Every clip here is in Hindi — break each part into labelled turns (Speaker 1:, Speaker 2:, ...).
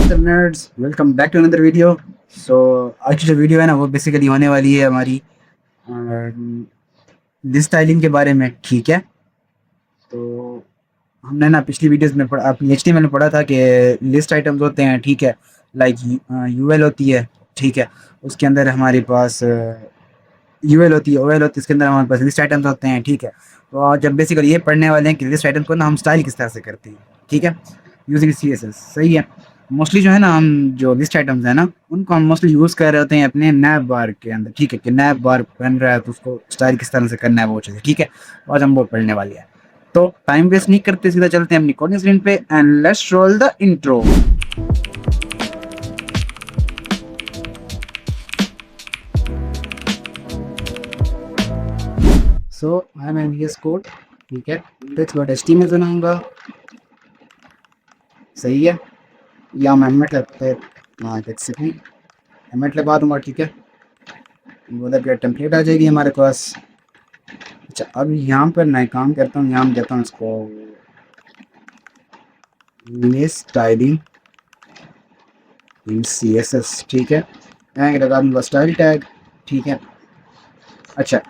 Speaker 1: Nerds, welcome back to another video. So आज की जो वीडियो है ना वो बेसिकली होने वाली है हमारी लिस्ट स्टाइलिंग के बारे में। ठीक है, तो हमने ना पिछली वीडियोस में पढ़ा, अपनी एचटीएमएल में पढ़ा था कि लिस्ट आइटम्स होते हैं। ठीक है, लाइक यूएल होती है। ठीक है, उसके अंदर हमारे पास यूएल होती है, ओएल होती है, इसके अंदर हमारे पास लिस्ट आइटम्स होते हैं। ठीक है, तो आज जब बेसिकली ये पढ़ने वाले हैं कि लिस्ट आइटम को ना हम स्टाइल किस तरह से करते हैं। ठीक है, यूजिंग सीएसएस। सही है, मोस्टली जो है ना, हम जो लिस्ट आइटम्स है ना उनको हम मोस्टली यूज़ कर रहे होते हैं अपने नैव बार के अंदर। ठीक है, कि नैव बार बन रहा है तो उसको स्टाइल किस तरह से करना है वो चीज़ें। ठीक है, आज हम वो पढ़ने वाले हैं। तो टाइम वेस्ट नहीं करते, सीधा चलते हैं अपनी कोडिंग स्क्रीन पे and let's roll the intro. So I am in VS code. ठीक है, text.html बनाऊंगा। सही है, या मैं एमिट लगता है, हाँ टेक्स्ट नहीं एमिट लगा दूंगा। ठीक है, मतलब कि टेम्पलेट आ जाएगी हमारे पास। अच्छा, अब यहाँ पर मैं काम करता हूँ, यहाँ देता हूँ इसको लिस्ट स्टाइलिंग इन CSS। ठीक है, टैग लगा दूंगा स्टाइल टैग। ठीक है, अच्छा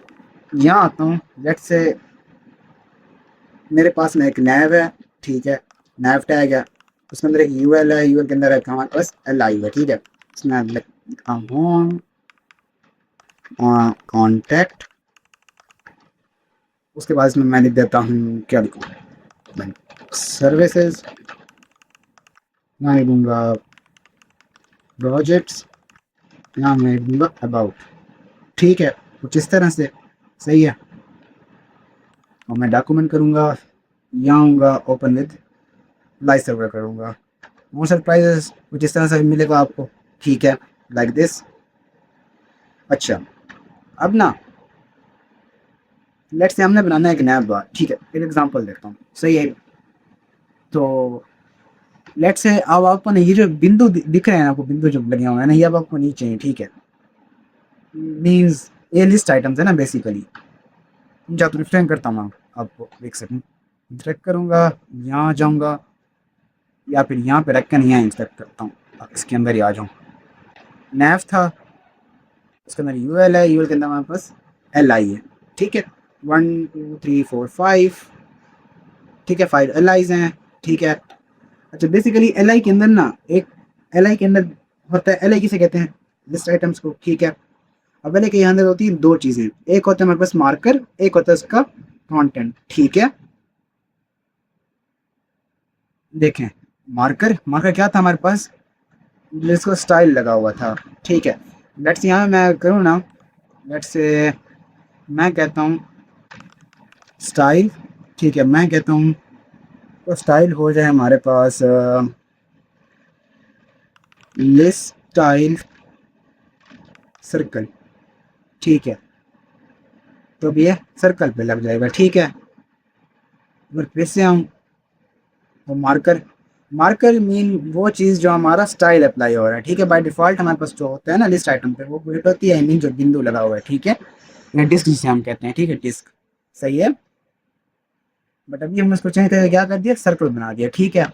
Speaker 1: यहाँ आता हूँ। लेट्स से मेरे पास में एक नैव है। ठीक है, नैव टैग है, उसके अंदर एक यूएल है, यूएल के अंदर है हमारे पास LI है। ठीक है, उसमें लिखता हूँ कॉन्टैक्ट। उसके बाद इसमें मैं लिख देता हूँ, क्या लिखूँ, सर्विसेज। यहाँ लिख दूँगा प्रोजेक्ट्स, यहाँ मैं लिख दूँगा अबाउट। ठीक है, कुछ इस तरह से। सही है, और मैं डॉक्यूमेंट करूँगा, यहाँ आऊँगा ओपन विद लाइव सर्वर करूँगा। मोर सरप्राइजेस कुछ इस तरह से मिलेगा आपको। ठीक है, लाइक दिस। अच्छा, अब ना लेट्स से हमने बनाना है एक नया बार। ठीक है, एक एग्जांपल देखता हूँ। सही है, तो लेट्स से अब आपको ना ये जो बिंदु दिख रहे हैं, आपको बिंदु जो लगे हुए हैं ना, ये अब आपको नहीं चाहिए। ठीक है, मीन्स ये लिस्ट आइटम्स है ना बेसिकली। जा तो रिफ्रेन करता हूँ, आपको देख सकूँ। इंस्पेक्ट करूँगा, यहाँ जाऊँगा, या फिर यहाँ पे रख कर यहाँ इंस्पेक्ट करता हूँ, इसके अंदर ही आ जाऊँ। नैव था, उसके अंदर यूएल है, यूएल के अंदर हमारे पास LI है। ठीक है, 1 2 3 4 5। ठीक है, 5 LIs हैं। ठीक है, अच्छा बेसिकली LI के अंदर ना एक LI के अंदर होता है, LI किसे कहते हैं, लिस्ट आइटम्स को। ठीक है, अब LI के अंदर होती है दो चीज़ें, एक होता है हमारे पास मार्कर, एक होता है उसका कंटेंट। ठीक है, देखें, मार्कर मार्कर क्या था हमारे पास, जिसको स्टाइल लगा हुआ था। ठीक है, लेट्स यहाँ मैं करूँ ना, लेट्स से मैं कहता हूँ स्टाइल। ठीक है, मैं कहता हूँ तो स्टाइल हो जाए हमारे पास लिस्ट स्टाइल सर्कल। ठीक है, तो अब ये सर्कल पे लग जाएगा। ठीक है, अगर फिर से हम तो मार्कर, मार्कर मीन वो चीज़ जो हमारा स्टाइल अप्लाई हो रहा है। ठीक है, बाय डिफ़ॉल्ट हमारे पास जो होता है ना लिस्ट आइटम पे, वो वेट होती है मीन जो बिंदु लगा हुआ है। ठीक है, या डिस्क जिसे हम कहते हैं। ठीक है, डिस्क। सही है, बट अभी हम इसको चेंज करके क्या कर दिया, सर्कल बना दिया। ठीक है,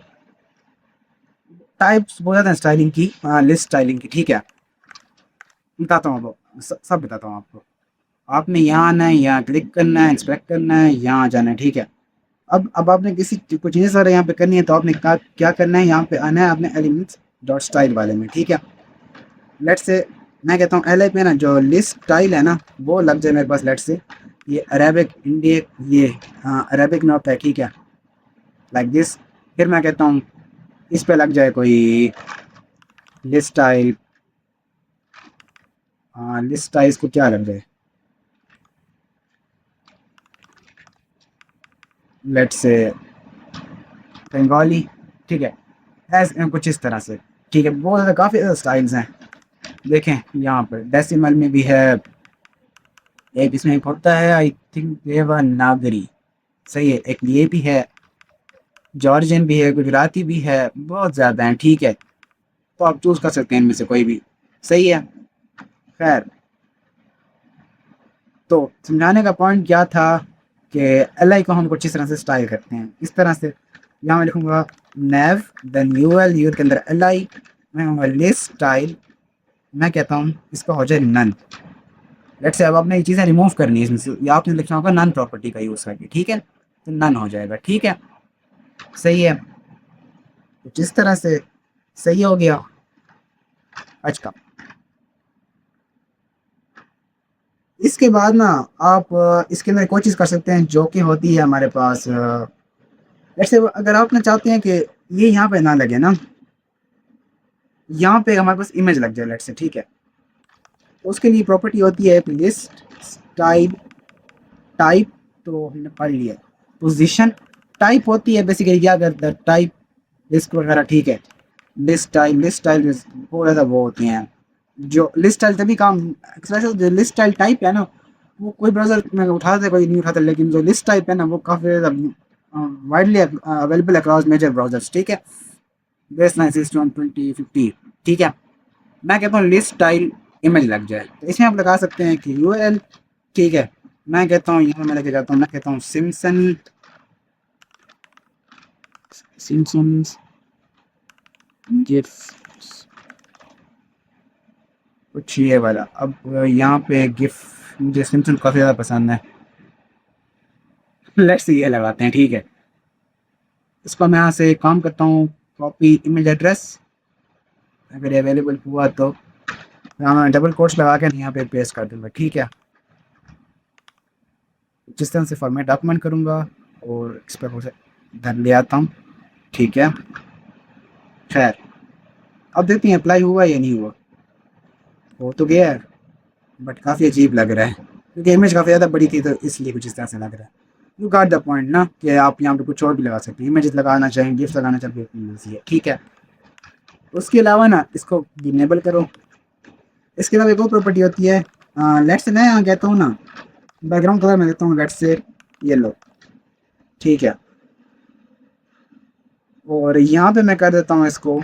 Speaker 1: टाइप्स बहुत ज़्यादा हैं स्टाइलिंग की, लिस्ट स्टाइलिंग की। ठीक है, बताता हूँ आपको, सब बताता हूँ आपको। आपने यहाँ आना है, यहाँ क्लिक करना है, इंस्पेक्ट करना है, यहाँ जाना है। ठीक है, अब आपने किसी कुछ चीज़ें सारे यहाँ पे करनी है, तो आपने क्या करना है, यहाँ पे आना है आपने एलिमेंट्स डॉट स्टाइल वाले में। ठीक है, लेट्स से मैं कहता हूँ LI पे ना जो लिस्ट स्टाइल है ना वो लग जाए मेरे पास। लेट्स से ये अरेबिक इंडियक, ये हाँ अरेबिक में होता है। ठीक है, लाइक दिस। फिर मैं कहता हूँ इस पे लग जाए कोई लिस्ट स्टाइल, हाँ लिस्ट स्टाइल्स को क्या लग जाए, लेट्स से बंगाली। ठीक है, ऐसे कुछ इस तरह से। ठीक है, बहुत ज़्यादा काफ़ी ज़्यादा स्टाइल्स हैं। देखें यहाँ पर डेसिमल में भी है, एक इसमें एक होता है आई थिंक देवनागरी। सही है, एक ये भी है, जॉर्जियन भी है, गुजराती भी है, बहुत ज़्यादा हैं। ठीक है, तो आप चूज़ कर सकते हैं इनमें से कोई भी। सही है, खैर तो समझाने का पॉइंट क्या था कि LI को हम कुछ इस तरह से स्टाइल करते हैं, इस तरह से। यहाँ मैं लिखूँगा नैव देन यूएल, यूएल के अंदर LI, मैं कहूँगा लिस्ट स्टाइल, मैं कहता हूँ इसका हो जाए नन। लेट्स से अब आपने ये चीज़ें रिमूव करनी है इसमें से, या आपने लिखना होगा नन प्रॉपर्टी का यूज़ करके, ठीक है, तो नन हो जाएगा, ठीक है, सही है। तो जिस तरह से सही हो गया आज का। इसके बाद ना आप इसके अंदर कोई चीज़ कर सकते हैं जो कि होती है हमारे पास, लेट्स से अगर आप ना चाहते हैं कि ये यहाँ पे ना लगे ना, यहाँ पे हमारे पास इमेज लग जाए लेट्स से, ठीक है, तो उसके लिए प्रॉपर्टी होती है लिस्ट स्टाइल टाइप, तो हमने पढ़ लिया। पोजीशन टाइप होती है बेसिकली क्या करता है, टाइप लिस्ट वगैरह, ठीक है। लिस्ट स्टाइल बहुत ज़्यादा वो होती हैं, जो लिस्ट स्टाइल तभी काम, जो लिस्ट स्टाइल टाइप है ना, वो कोई ब्राउज़र में उठाते कोई नहीं उठाता, लेकिन जो लिस्ट टाइप है ना वो काफ़ी ज़्यादा widely available across major browsers, ठीक है, बेस 9612050, ठीक है। मैं कहता हूँ लिस्ट स्टाइल इमेज लग जाए, तो इसमें आप लगा सकते हैं कि यूआरएल, ठीक है। मैं कहता हूँ यहाँ मैं लेके जाता हूँ, मैं कहता हूँ सिम्पसन सिम्पसन्स गिफ, कुछ ये वाला। अब यहाँ पे गिफ मुझे सिम्पसन काफ़ी ज़्यादा पसंद है, लेट्स ये लगाते हैं, ठीक है। इसको मैं यहाँ से काम करता हूँ, कॉपी इमेज एड्रेस, अगर अवेलेबल हुआ तो यहाँ मैं डबल कोट्स लगा के यहाँ पे पेस्ट कर दूँगा, ठीक है। जिस तरह से फॉर्मेट डॉक्यूमेंट करूँगा और इस पर उसे इधर ले आता हूँ, ठीक है। खैर अब देखते हैं अप्लाई हुआ या नहीं हुआ, हो तो गया है बट काफ़ी अजीब लग रहा है, क्योंकि इमेज काफ़ी ज़्यादा बड़ी थी तो इसलिए कुछ इस तरह से लग रहा है। यू गॉट द पॉइंट ना, कि आप यहाँ पे कुछ और भी लगा सकते हैं, इमेजेस लगाना चाहें, गिफ्ट लगाना चाहिए, ठीक है। उसके अलावा ना इसको इनेबल करो। इसके अलावा एक और प्रॉपर्टी होती है, लेट्स से मैं यहाँ कहता हूँ ना बैकग्राउंड कलर में देता हूँ लेट्स से येलो, ठीक है, और यहाँ पे मैं कर देता हूँ इसको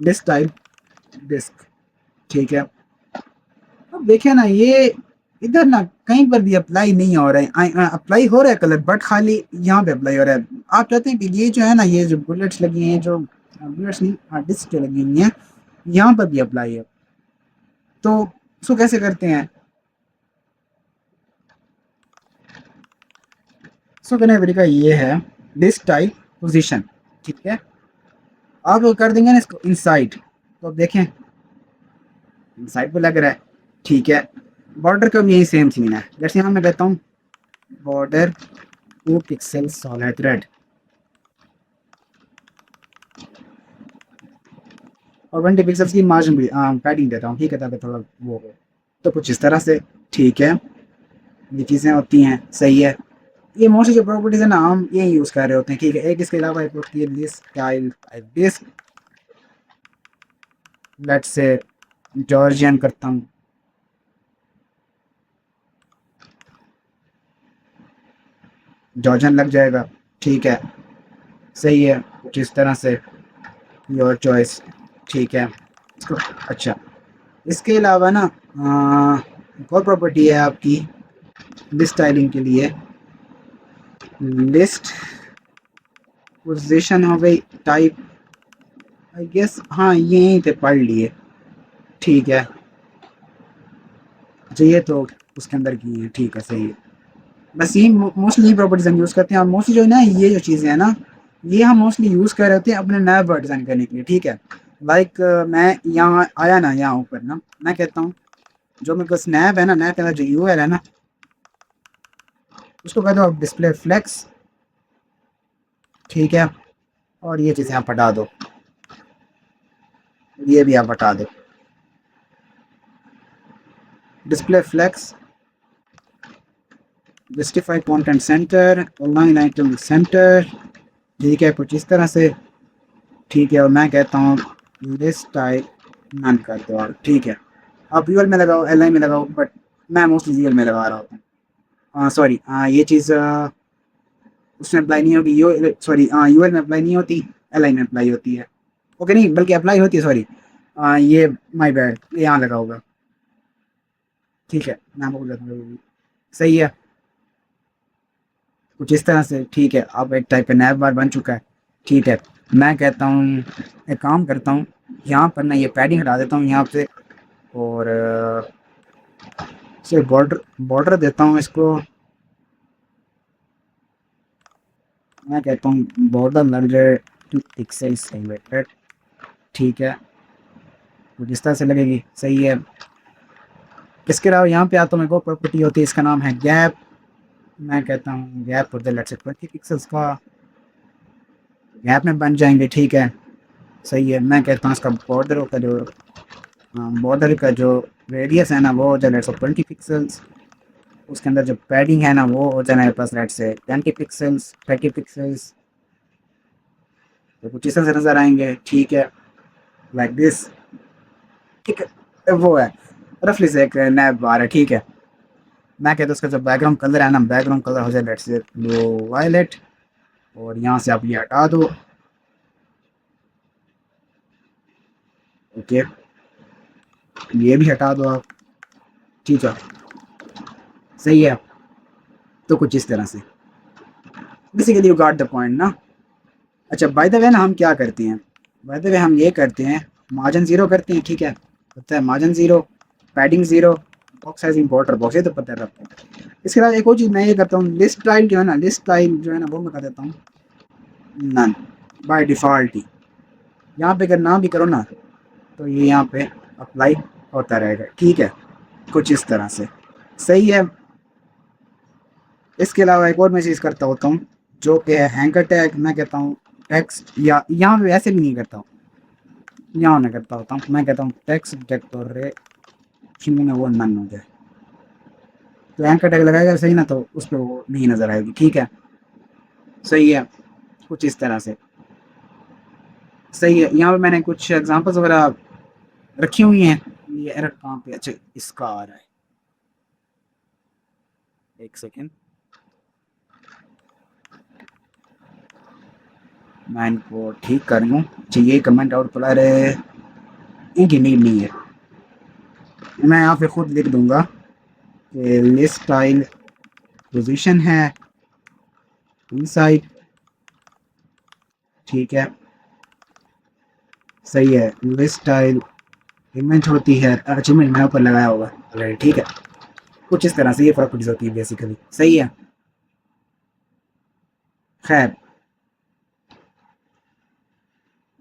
Speaker 1: डिस्क टाइप डिस्क, ठीक है। अब देखिए ना ये इधर ना कहीं पर भी अप्लाई नहीं हो रहा है, अप्लाई हो रहा है कलर बट खाली यहाँ पे अप्लाई हो रहा है। आप चाहते हैं कि ये जो है ना, ये जो बुलेट्स लगी हैं, जो बुलेट्स नहीं डिस्क जो लगी हुई हैं, यहाँ पर भी अप्लाई है, तो उसको कैसे करते हैं, इसको करने का तरीका ये है डिस्क टाइप पोजीशन, ठीक है। आप कर देंगे ना इसको इनसाइड, तो अब देखें इनसाइड पे लग रहा है, ठीक है। बॉर्डर का भी यही सेम सीन है, जैसे यहाँ मैं कहता हूँ बॉर्डर 2 पिक्सल सॉलिड रेड, और 20 पिक्सल्स की मार्जिन भी पैडिंग देता हूँ, ठीक है, ताकि थोड़ा वो हो, तो कुछ इस तरह से, ठीक है। ये चीज़ें होती हैं, सही है। ये मोस्टली जो प्रॉपर्टीज है ना हम ये यूज़ कर रहे होते हैं, ठीक है। एक इसके अलावा एक होती है list style this, let's say Georgian करता हूँ, जॉर्जियन लग जाएगा, ठीक है, सही है, कुछ इस तरह से, योर चॉइस, ठीक है। इसको अच्छा, इसके अलावा ना एक और प्रॉपर्टी है आपकी लिस्ट स्टाइलिंग के लिए, लिस्ट पोजीशन हो गई, टाइप आई गेस, हाँ ये यहीं पे पढ़ लिए, ठीक है। अच्छा ये तो उसके अंदर की है, ठीक है, सही है। बस ये मोस्टली प्रॉपर्टीज हम यूज़ करते हैं, और मोस्टली जो है ना ये जो चीज़ें हैं ना, ये हम मोस्टली यूज़ कर रहे होते हैं अपने नए वर्ड डिज़ाइन करने के लिए, ठीक है। लाइक मैं यहाँ आया ना, यहाँ ऊपर ना मैं कहता हूँ जो मेरे को स्नैप है ना, नैप के अंदर जो यूआरएल है ना, उसको कह दो आप डिस्प्ले फ्लेक्स, ठीक है, और ये चीज़ें आप हटा दो, ये भी आप हटा दो, display flex, justify content center, ऑनलाइन आइटम सेंटर, ठीक है, कुछ इस तरह से, ठीक है। और मैं कहता हूँ लिस्ट टाइप नन कर दो और, ठीक है। आप यूएल में लगाओ, एल आई में लगाओ, बट मैं मोस्टली यूएल में लगा रहा होता हूँ, सॉरी ये चीज़ उसमें अप्लाई नहीं होगी, यू सॉरी यूएल में अप्लाई नहीं होती, एल आई में अप्लाई होती है, ओके, नहीं बल्कि अप्लाई होती है, सॉरी ये माई बैड, यहाँ लगा होगा, ठीक है, मैं आपको बोल देता हूँ, सही है, कुछ इस तरह से, ठीक है। अब एक टाइप का नैप बार बन चुका है, ठीक है। मैं कहता हूँ एक काम करता हूँ, यहाँ पर ना ये पैडिंग हटा देता हूँ यहाँ पे, और इसे बॉर्डर बॉर्डर देता हूँ इसको। मैं कहता हूँ बॉर्डर नंबर 2 पिक्सेल्स एलिवेटेड, ठीक है, तो जिस तरह से लगेगी सही है। इसके अलावा यहाँ पे आता हूँ, एक और प्रॉपर्टी होती है, इसका नाम है गैप। मैं कहता हूँ gap for the let's say 20 pixels का गैप में बन जाएंगे, ठीक है, सही है। मैं कहता हूँ इसका बॉर्डर का जो रेडियस है ना वो हो जाए लेट्स से 20 पिक्सल्स। उसके अंदर जो पैडिंग है ना वो हो जाए मेरे पास लेट्स से 20 पिक्सल्स 30 पिक्सल्स। तो कुछ इस तरह से नज़र आएंगे, ठीक है, लाइक दिस, ठीक है। वो है रफली से एक नैब बार है, ठीक है। मैं कहता हूँ उसका जो बैकग्राउंड कलर है ना, बैकग्राउंड कलर हो जाए लेट्स से ब्लू वायलेट, और यहाँ से आप ये हटा दो, ओके, ये भी हटा दो आप, ठीक है, सही है। तो कुछ इस तरह से basically you got the point ना। अच्छा बाय द वे ना, हम क्या करते हैं, बाय द वे हम ये करते हैं, मार्जिन ज़ीरो करते हैं, ठीक है, पता है margin zero, padding zero, box sizing border box, ये तो पता है आपको। इसके अलावा एक और चीज़ मैं ये करता हूँ, लिस्ट स्टाइल जो है ना, लिस्ट स्टाइल जो है ना वो मैं कर देता हूँ नन बाय डिफ़ॉल्ट ही। यहाँ पे अगर ना भी करो ना तो ये यहाँ पे अप्लाई होता रहेगा, ठीक है, कुछ इस तरह से, सही है। इसके अलावा एक और मैं चीज़ करता होता हूँ जो कि है हैंकर टैग। मैं कहता हूँ टेक्स्ट, या यहाँ पे वैसे भी नहीं करता हूँ, यहाँ मैं करता होता हूँ, मैं कहता हूँ टेक्स्ट डिटेक्टर रे में वो नन हो जाए, तो हैंकर टैग लगाएगा सही ना, तो उस पर वो नहीं नज़र आएगी, ठीक है, सही है, कुछ इस तरह से, सही है। यहाँ पे मैंने कुछ एग्जांपल्स वगैरह रखी हुई हैं। ये एरर कहाँ पे, अच्छा इसका आ रहा है, एक सेकेंड, मैं इनको ठीक कर लूँ। चाहिए कमेंट आउट पड़ा रहे, इनकी नीड नहीं है। मैं यहाँ पे खुद लिख दूंगा कि लिस्ट स्टाइल पोजीशन है इनसाइड, ठीक है, सही है। लिस्ट स्टाइल इमेज होती है, अचीवमेंट मैंने ऊपर लगाया होगा ऑलरेडी, ठीक है, कुछ इस तरह से ये प्रॉपर्टीज होती है बेसिकली, सही है। खैर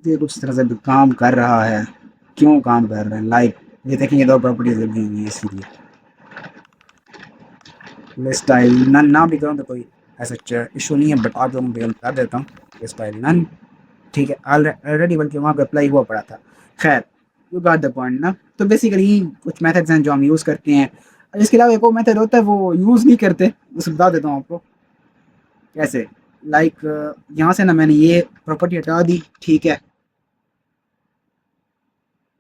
Speaker 1: ये कुछ तरह से काम कर रहा है, क्यों काम कर रहा है, लाइक ये देखें ये दो प्रॉपर्टीज लगी हुई है इसीलिए। लिस्ट स्टाइल नन ना भी करूँ तो कोई ऐसा इशू नहीं है, बट आप लोगों को कर देता हूँ लिस्ट स्टाइल नन, ठीक है, ऑलरेडी बल्कि वहाँ पे अप्लाई हुआ पड़ा था। खैर यू गॉट द पॉइंट ना। तो बेसिकली कुछ मेथड्स हैं जो हम यूज़ करते हैं, और इसके अलावा एक और मेथड होता है वो यूज़ नहीं करते, उसे बता देता हूँ आपको कैसे। लाइक यहाँ से ना मैंने ये प्रॉपर्टी हटा दी, ठीक है,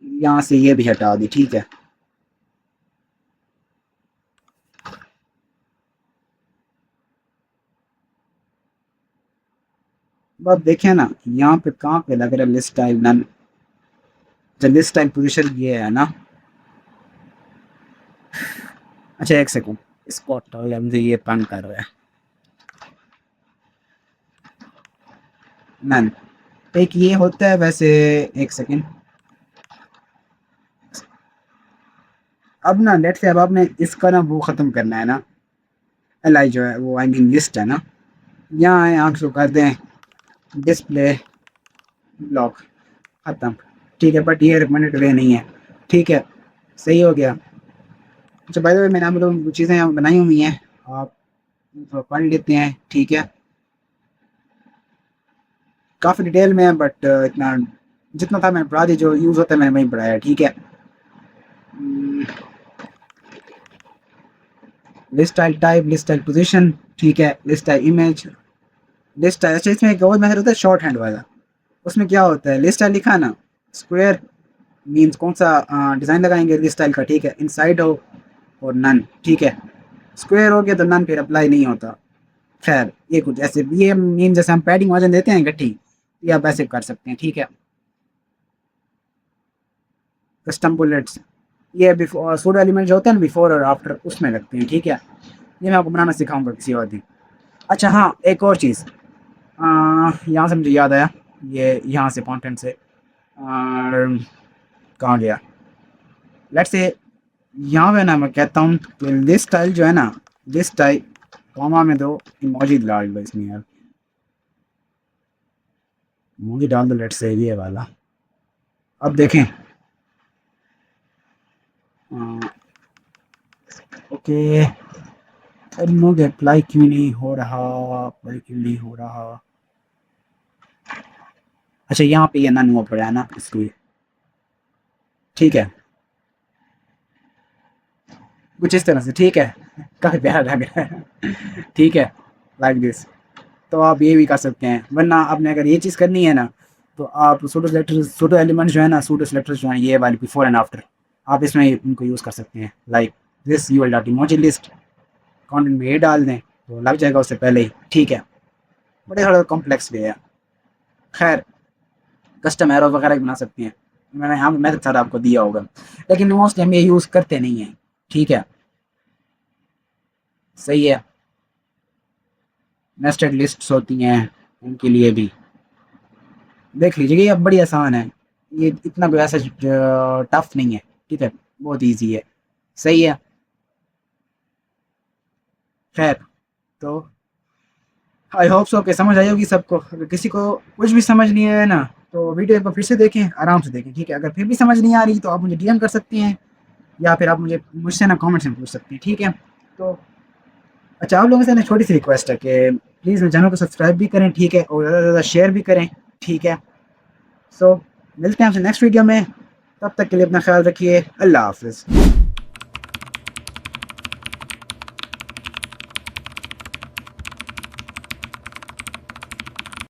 Speaker 1: यहाँ से ये भी हटा दी, ठीक है, अब देखें ना यहाँ पे कहाँ पे लग रहा है लिस्ट स्टाइल नन। जब लिस्ट टाइम पोजीशन ये है ना, अच्छा एक सेकंड, इसको हटाओ, मुझे ये तंग कर रहा है नन। एक ये होता है वैसे, एक सेकंड, अब ना लेट से अब आपने इसका ना वो ख़त्म करना है ना, एल जो है वो आई मीन लिस्ट है ना, यहाँ है आप शुरू कर दें डिस्प्ले ब्लॉक, ख़त्म, ठीक है, बट ये रिकमेंडेड वे नहीं है, ठीक है, सही हो गया। अच्छा बाय द वे मैंने आप लोग चीज़ें यहाँ बनाई हुई हैं, आप इनको पढ़ लेते हैं, ठीक है, काफ़ी डिटेल में है बट इतना जितना था मैंने पढ़ा दी, जो यूज़ होता है मैंने वहीं पढ़ाया, ठीक है। List tile type, list tile position, ठीक है, list tile image, list tile, अच्छा इसमें एक और मेथड होता है शॉर्ट हैंड वाला। उसमें क्या होता है, लिस्ट टाइल लिखा ना, स्क्वायर मीन्स कौन सा डिज़ाइन लगाएंगे लिस्ट टाइल का, ठीक है, इनसाइड हो और नन, ठीक है, स्क्वायर हो गया तो नन फिर अप्लाई नहीं होता। खैर ये कुछ ऐसे, ये मीन जैसे हम पैडिंग मार्जिन देते हैं इकट्ठी, ये आप ऐसे कर सकते हैं, ठीक है। कस्टम बुलेट्स, ये बिफोर सूडो एलिमेंट जो होते हैं ना बिफोर और आफ्टर उसमें लगते हैं, ठीक है, ये मैं आपको बनाना सिखाऊंगा किसी और दिन। अच्छा हाँ एक और चीज़, यहाँ से मुझे याद आया, ये यहाँ से कंटेंट से और कहाँ गया, लेट्स से यहाँ पे ना मैं कहता हूँ कि दिस स्टाइल जो है ना, दिस स्टाइल कॉमा में दो इमोजी डाल दो इसमें यार, इमोजी डाल दो, लेट्स से ये वाला। अब देखें, ओके मुझे अप्लाई क्यों नहीं हो रहा, अप्लाई क्यों नहीं हो रहा। अच्छा यहाँ पे ये नन हुआ पड़ा है ना इसलिए, ठीक है कुछ इस तरह से, ठीक है काफ़ी प्यारा लग रहा है ठीक है लाइक दिस। तो आप ये भी कर सकते हैं, वरना आपने अगर ये चीज़ करनी है ना, तो आप सूडो सेलेक्टर, सूडो एलिमेंट्स जो है ना, सूडो सेलेक्टर्स जो हैं ये वाली बिफोर एंड आफ्टर, आप इसमें इनको यूज़ कर सकते हैं। Like this you will dot emoji list, content में ये डाल दें तो लग जाएगा उससे पहले ही, ठीक है। बड़े थोड़ा कॉम्प्लेक्स भी है, खैर कस्टम एरो वगैरह भी बना सकते हैं, मैंने यहाँ मेथड सारा आपको दिया होगा, लेकिन मोस्टली हम ये यूज़ करते नहीं हैं, ठीक है सही है। नेस्टेड लिस्ट्स होती हैं उनके लिए भी देख लीजिए, ये अब बड़ी आसान है, ये इतना कोई ऐसा टफ नहीं है, ठीक है बहुत इजी है, सही है। खैर तो आई होप सो कि समझ आई होगी सबको, अगर किसी को कुछ भी समझ नहीं आया ना तो वीडियो एक बार फिर से देखें, आराम से देखें, ठीक है। अगर फिर भी समझ नहीं आ रही तो आप मुझे डीएम कर सकते हैं, या फिर आप मुझे मुझसे ना कमेंट्स में पूछ सकते हैं, ठीक है। तो अच्छा आप लोगों से ना छोटी सी रिक्वेस्ट है कि प्लीज़ मेरे चैनल को सब्सक्राइब भी करें, ठीक है, और ज़्यादा से ज़्यादा शेयर भी करें, ठीक है। सो मिलते हैं आपसे नेक्स्ट वीडियो में, तब तक के लिए अपना ख्याल रखिए, अल्लाह हाफ़िज़।